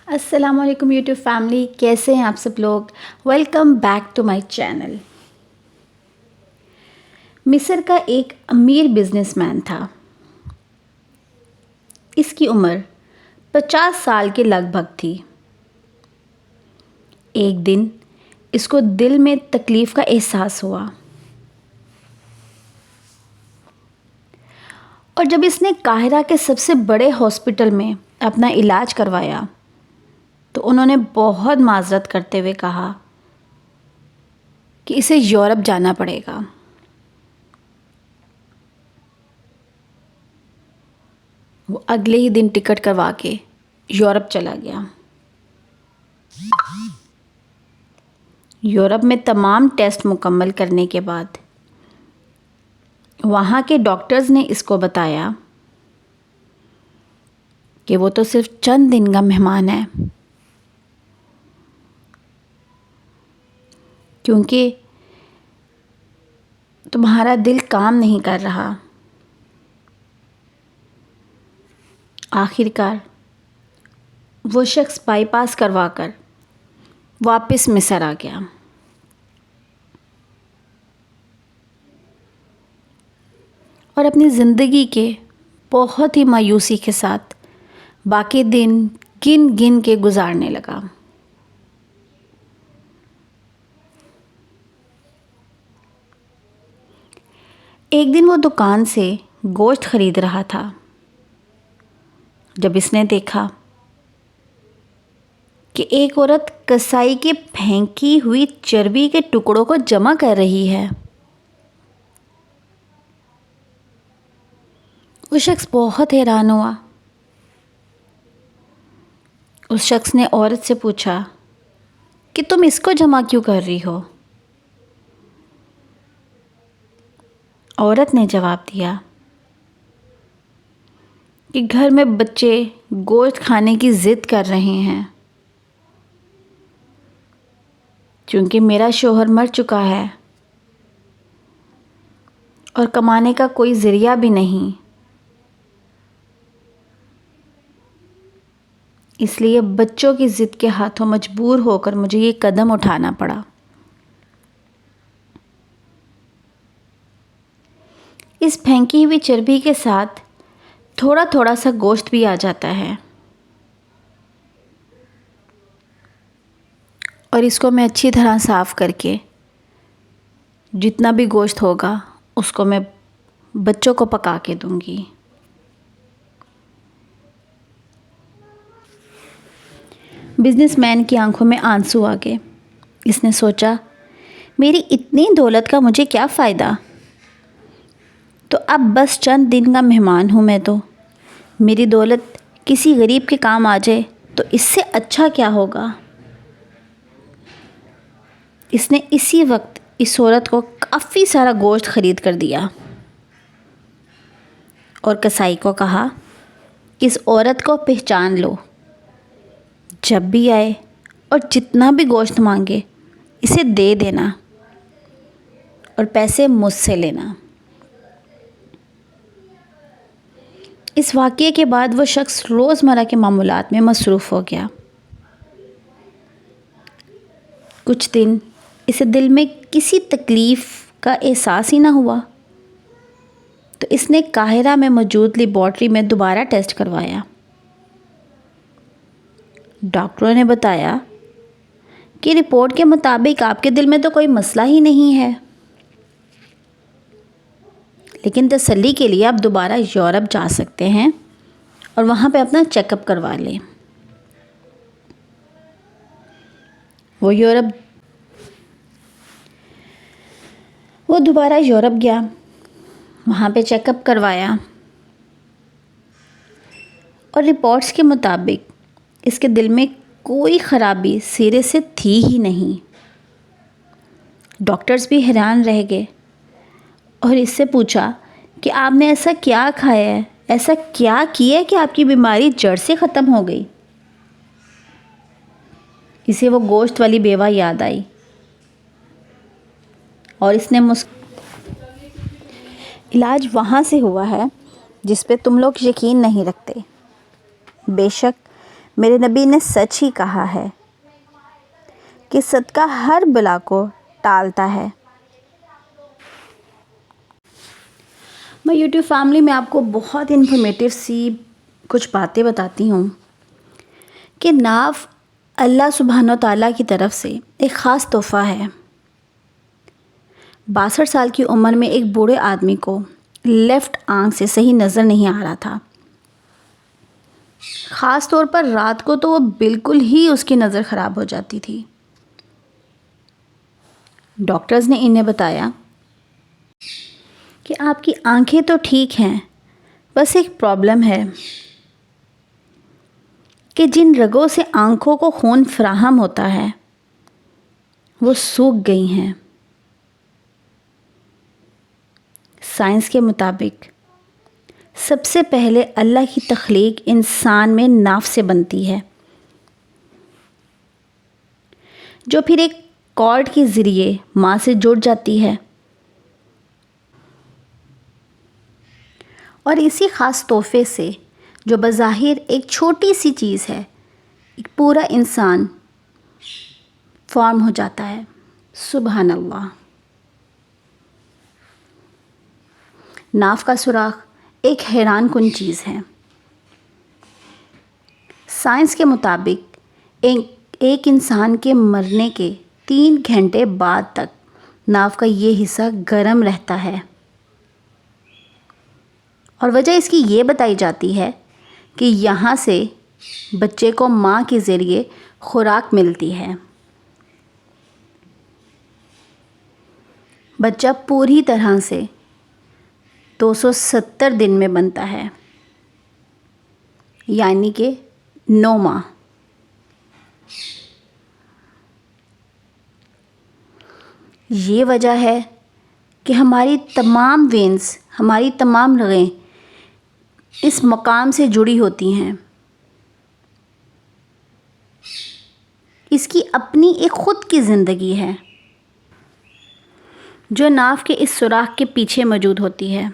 السلام علیکم YouTube family, کیسے ہیں آپ سب لوگ؟ Welcome back to my channel. مصر کا ایک امیر بزنس مین تھا۔ اس کی عمر 50 سال کے لگ بھگ تھی۔ ایک دن اس کو دل میں تکلیف کا احساس ہوا، اور جب اس نے قاہرہ کے سب سے بڑے ہاسپٹل میں اپنا علاج کروایا تو انہوں نے بہت معذرت کرتے ہوئے کہا کہ اسے یورپ جانا پڑے گا۔ وہ اگلے ہی دن ٹکٹ کروا کے یورپ چلا گیا۔ یورپ میں تمام ٹیسٹ مکمل کرنے کے بعد وہاں کے ڈاکٹرز نے اس کو بتایا کہ وہ تو صرف چند دن کا مہمان ہے، کیونکہ تمہارا دل کام نہیں کر رہا۔ آخر کار وہ شخص بائی پاس کروا کر واپس مصر آ گیا۔ اور اپنی زندگی کے بہت ہی مایوسی کے ساتھ باقی دن گن گن کے گزارنے لگا۔ ایک دن وہ دکان سے گوشت خرید رہا تھا، جب اس نے دیکھا کہ ایک عورت کسائی کے پھینکی ہوئی چربی کے ٹکڑوں کو جمع کر رہی ہے۔ وہ شخص بہت حیران ہوا۔ اس شخص نے عورت سے پوچھا کہ تم اس کو جمع کیوں کر رہی ہو؟ عورت نے جواب دیا کہ گھر میں بچے گوشت کھانے کی ضد کر رہے ہیں، کیونکہ میرا شوہر مر چکا ہے اور کمانے کا کوئی ذریعہ بھی نہیں، اس لیے بچوں کی ضد کے ہاتھوں مجبور ہو کر مجھے یہ قدم اٹھانا پڑا۔ اس پھینکی ہوئی چربی کے ساتھ تھوڑا تھوڑا سا گوشت بھی آ جاتا ہے، اور اس کو میں اچھی طرح صاف کر کے جتنا بھی گوشت ہوگا اس کو میں بچوں کو پکا کے دوں گی۔ بزنس مین کی آنکھوں میں آنسو آ گئے۔ اس نے سوچا، میری اتنی دولت کا مجھے کیا فائدہ؟ تو اب بس چند دن کا مہمان ہوں میں، تو میری دولت کسی غریب کے کام آ جائے تو اس سے اچھا کیا ہوگا؟ اس نے اسی وقت اس عورت کو کافی سارا گوشت خرید کر دیا اور کسائی کو کہا کہ اس عورت کو پہچان لو، جب بھی آئے اور جتنا بھی گوشت مانگے اسے دے دینا اور پیسے مجھ سے لینا۔ اس واقعے کے بعد وہ شخص روزمرہ کے معمولات میں مصروف ہو گیا۔ کچھ دن اسے دل میں کسی تکلیف کا احساس ہی نہ ہوا، تو اس نے قاہرہ میں موجود لیبارٹری میں دوبارہ ٹیسٹ کروایا۔ ڈاکٹروں نے بتایا کہ رپورٹ کے مطابق آپ کے دل میں تو کوئی مسئلہ ہی نہیں ہے، لیکن تسلی کے لیے آپ دوبارہ یورپ جا سکتے ہیں اور وہاں پہ اپنا چیک اپ کروا لیں۔ وہ دوبارہ یورپ گیا، وہاں پہ چیک اپ کروایا، اور رپورٹس کے مطابق اس کے دل میں کوئی خرابی سرے سے تھی ہی نہیں۔ ڈاکٹرز بھی حیران رہ گئے اور اس سے پوچھا کہ آپ نے ایسا کیا کھایا ہے، ایسا کیا کیا کہ آپ کی بیماری جڑ سے ختم ہو گئی؟ اسے وہ گوشت والی بیوہ یاد آئی اور اس نے علاج وہاں سے ہوا ہے جس پہ تم لوگ یقین نہیں رکھتے۔ بے شک میرے نبی نے سچ ہی کہا ہے کہ صدقہ ہر بلا کو ٹالتا ہے۔ میں یوٹیوب فیملی میں آپ کو بہت انفارمیٹیو سی کچھ باتیں بتاتی ہوں کہ ناف اللہ سبحانہ و تعالیٰ کی طرف سے ایک خاص تحفہ ہے۔ 62 سال کی عمر میں ایک بوڑھے آدمی کو لیفٹ آنکھ سے صحیح نظر نہیں آ رہا تھا۔ خاص طور پر رات کو تو وہ بالکل ہی اس کی نظر خراب ہو جاتی تھی۔ ڈاکٹرز نے انہیں بتایا کہ آپ کی آنکھیں تو ٹھیک ہیں، بس ایک پرابلم ہے کہ جن رگوں سے آنکھوں کو خون فراہم ہوتا ہے وہ سوکھ گئی ہیں۔ سائنس کے مطابق سب سے پہلے اللہ کی تخلیق انسان میں ناف سے بنتی ہے، جو پھر ایک کارڈ کے ذریعے ماں سے جڑ جاتی ہے، اور اسی خاص تحفے سے جو بظاہر ایک چھوٹی سی چیز ہے، ایک پورا انسان فارم ہو جاتا ہے۔ سبحان اللہ۔ ناف کا سوراخ ایک حیران کن چیز ہے۔ سائنس کے مطابق ایک انسان کے مرنے کے 3 گھنٹے بعد تک ناف کا یہ حصہ گرم رہتا ہے، اور وجہ اس کی یہ بتائی جاتی ہے کہ یہاں سے بچے کو ماں کے ذریعے خوراک ملتی ہے۔ بچہ پوری طرح سے 270 دن میں بنتا ہے، یعنی کہ 9 ماہ۔ یہ وجہ ہے کہ ہماری تمام وینز، ہماری تمام رگیں اس مقام سے جڑی ہوتی ہیں۔ اس کی اپنی ایک خود کی زندگی ہے جو ناف کے اس سوراخ کے پیچھے موجود ہوتی ہے۔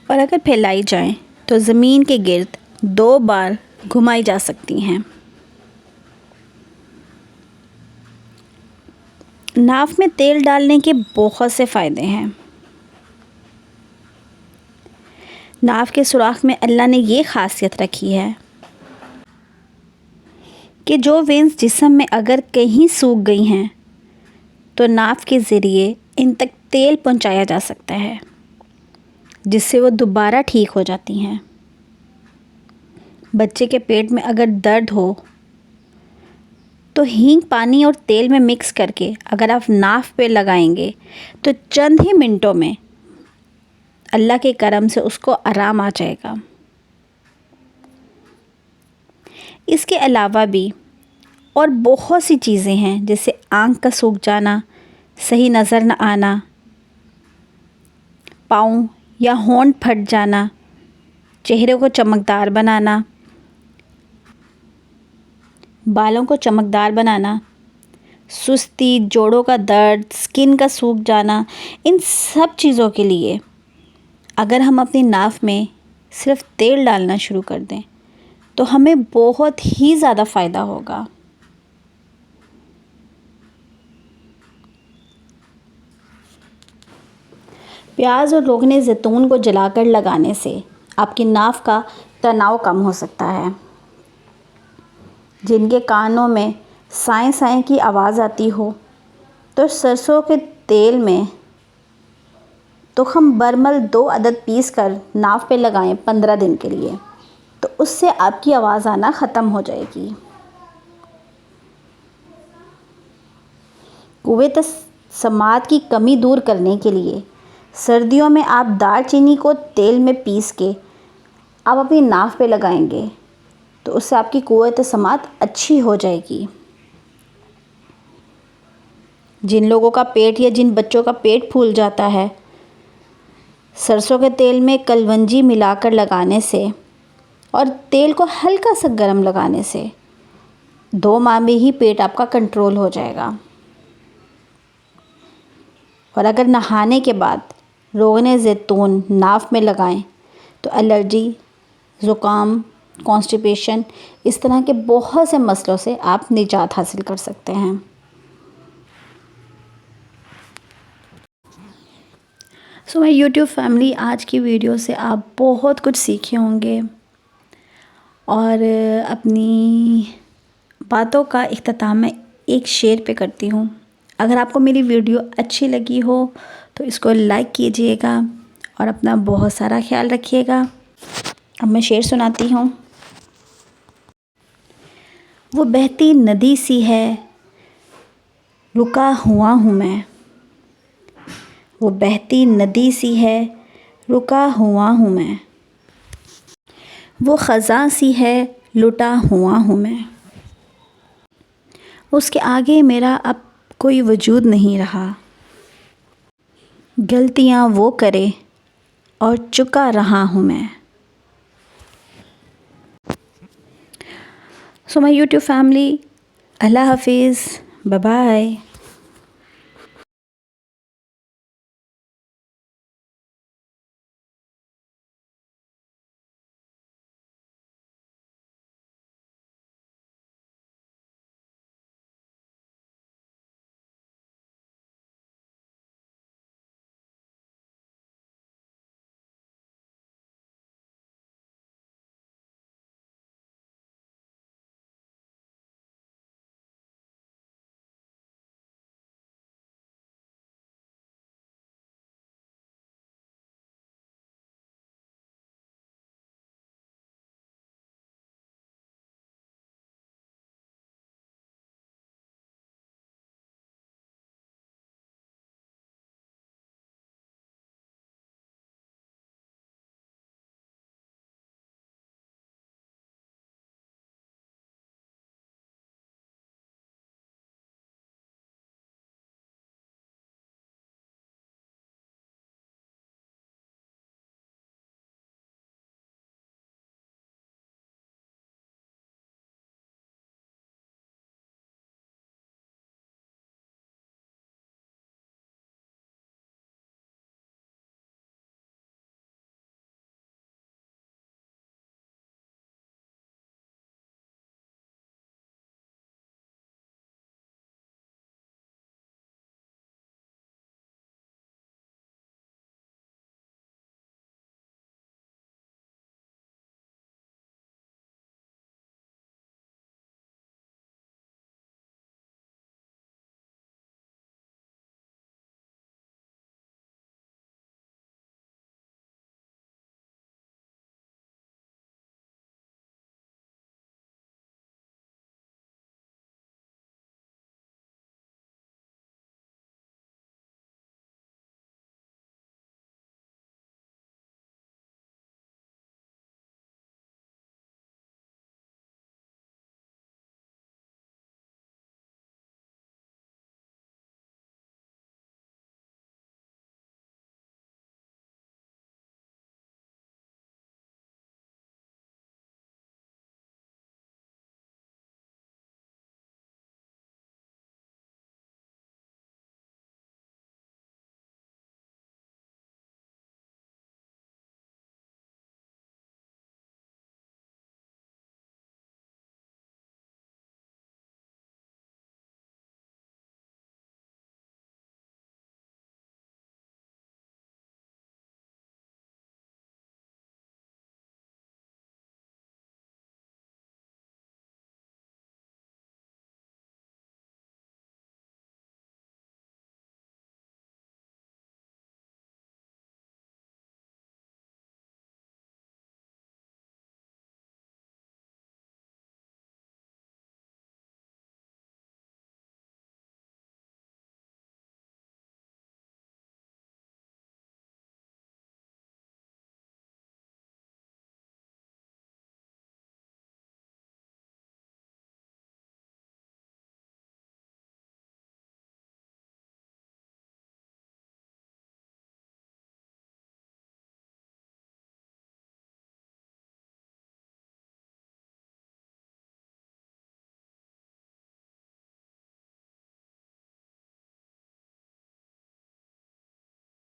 اور اگر پھیلائی جائیں تو زمین کے گرد 2 بار گھمائی جا سکتی ہیں۔ ناف میں تیل ڈالنے کے بہت سے فائدے ہیں۔ ناف کے سوراخ میں اللہ نے یہ خاصیت رکھی ہے کہ جو وینز جسم میں اگر کہیں سوکھ گئی ہیں تو ناف کے ذریعے ان تک تیل پہنچایا جا سکتا ہے، جس سے وہ دوبارہ ٹھیک ہو جاتی ہیں۔ بچے کے پیٹ میں اگر درد ہو تو ہینگ پانی اور تیل میں مکس کر کے اگر آپ ناف پہ لگائیں گے تو چند ہی منٹوں میں اللہ کے کرم سے اس کو آرام آ جائے گا۔ اس کے علاوہ بھی اور بہت سی چیزیں ہیں، جیسے آنکھ کا سوکھ جانا، صحیح نظر نہ آنا، پاؤں یا ہونٹ پھٹ جانا، چہرے کو چمکدار بنانا، بالوں کو چمکدار بنانا، سستی، جوڑوں کا درد، سکن کا سوکھ جانا، ان سب چیزوں کے لیے اگر ہم اپنی ناف میں صرف تیل ڈالنا شروع کر دیں تو ہمیں بہت ہی زیادہ فائدہ ہوگا۔ پیاز اور روغن زیتون کو جلا کر لگانے سے آپ کی ناف کا تناؤ کم ہو سکتا ہے۔ جن کے کانوں میں سائیں سائیں کی آواز آتی ہو تو سرسوں کے تیل میں تخم برمل 2 عدد پیس کر ناف پہ لگائیں 15 دن کے لیے، تو اس سے آپ کی آواز آنا ختم ہو جائے گی۔ قوت سماعت کی کمی دور کرنے کے لیے سردیوں میں آپ دار چینی کو تیل میں پیس کے آپ اپنی ناف پہ لگائیں گے تو اس سے آپ کی قوت سماعت اچھی ہو جائے گی۔ جن لوگوں کا پیٹ یا جن بچوں کا پیٹ پھول جاتا ہے، سرسوں کے تیل میں کلونجی ملا کر لگانے سے اور تیل کو ہلکا سا گرم لگانے سے 2 ماہ میں ہی پیٹ آپ کا کنٹرول ہو جائے گا۔ اور اگر نہانے کے بعد روغن زیتون ناف میں لگائیں تو الرجی، زکام، کانسٹیپیشن، اس طرح کے بہت سے مسئلوں سے آپ نجات حاصل کر سکتے ہیں۔ سو مائی یوٹیوب فیملی، آج کی ویڈیو سے آپ بہت کچھ سیکھے ہوں گے، اور اپنی باتوں کا اختتام میں ایک شعر پہ کرتی ہوں۔ اگر آپ کو میری ویڈیو اچھی لگی ہو تو اس کو لائک کیجئے گا اور اپنا بہت سارا خیال رکھیے گا۔ اب میں شعر سناتی ہوں۔ وہ بہتی ندی سی ہے، رکا ہوا ہوں میں۔ وہ بہتی ندی سی ہے، رکا ہوا ہوں میں۔ وہ خزاں سی ہے، لٹا ہوا ہوں میں۔ اس کے آگے میرا اب کوئی وجود نہیں رہا۔ غلطیاں وہ کرے اور چکا رہا ہوں میں۔ سو مائی یوٹیوب فیملی، اللہ حافظ، بائے بائے۔